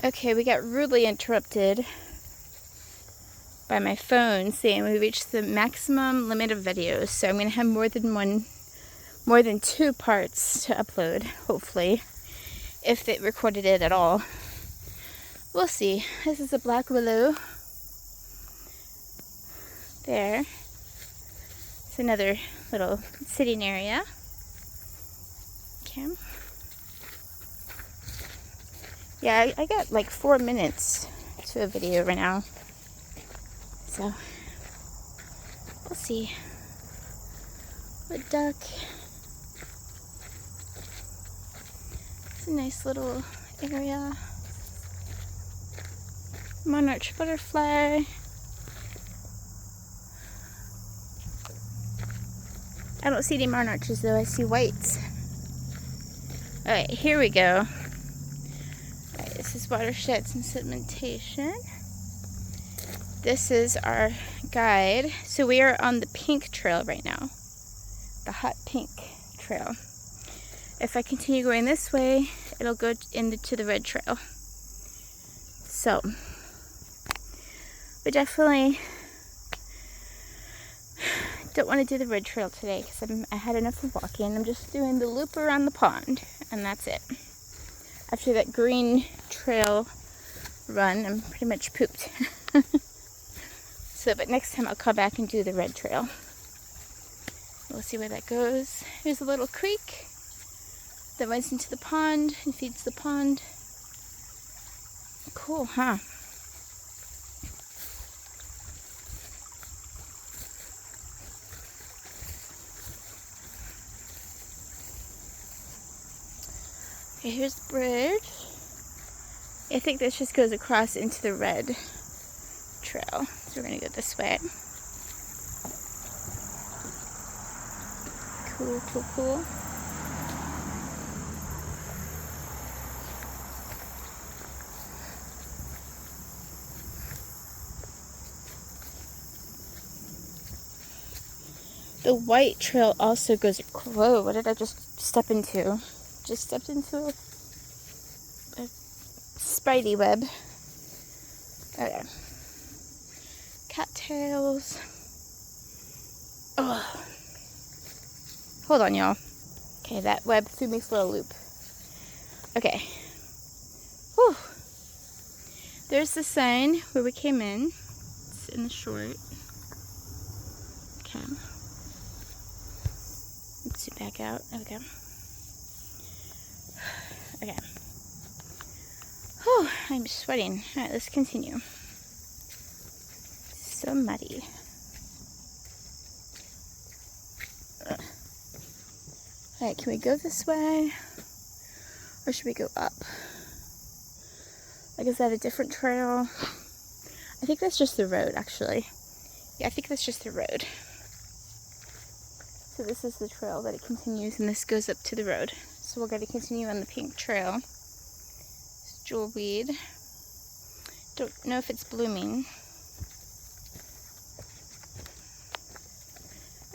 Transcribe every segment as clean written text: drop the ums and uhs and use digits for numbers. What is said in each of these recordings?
Okay, we got rudely interrupted by my phone saying we reached the maximum limit of videos, so I'm going to have more than two parts to upload, hopefully, if it recorded it at all. We'll see. This is a black willow. There. It's another little sitting area. Okay. Yeah, I got like 4 minutes to a video right now. So, we'll see. Wood duck. It's a nice little area. Monarch butterfly. I don't see any monarchs though, I see whites. Alright, here we go. Alright, this is watersheds and sedimentation. This is our guide. So we are on the pink trail right now. The hot pink trail. If I continue going this way, it'll go into the red trail. So, we definitely don't want to do the red trail today because I had enough of walking. I'm just doing the loop around the pond, and that's it. After that green trail run, I'm pretty much pooped. So, but next time I'll come back and do the red trail. We'll see where that goes. Here's a little creek that runs into the pond and feeds the pond. Cool, huh? Okay, here's the bridge. I think this just goes across into the red trail. So we're gonna go this way. Cool, cool, cool. The white trail also goes. Whoa, what did I just step into? Just stepped into a spidey web. Okay. Cattails. Oh. Hold on, y'all. Okay, that web threw me for a loop. Okay. Whew. There's the sign where we came in. It's in the short. Okay. Let's zoom back out. There we go. Okay. Whew, I'm sweating. Alright, let's continue. So muddy. Alright, can we go this way? Or should we go up? Like, is that a different trail? I think that's just the road, actually. Yeah, I think that's just the road. So this is the trail that it continues, and this goes up to the road. So we're going to continue on the pink trail. It's jewelweed. Don't know if it's blooming.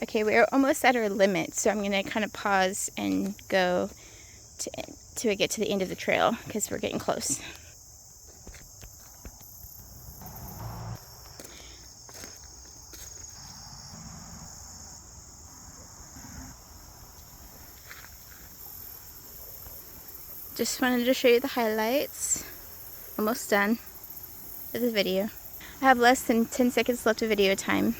Okay, we're almost at our limit, so I'm going to kind of pause and go till we get to the end of the trail, because we're getting close. Just wanted to show you the highlights. Almost done with the video. I have less than 10 seconds left of video time.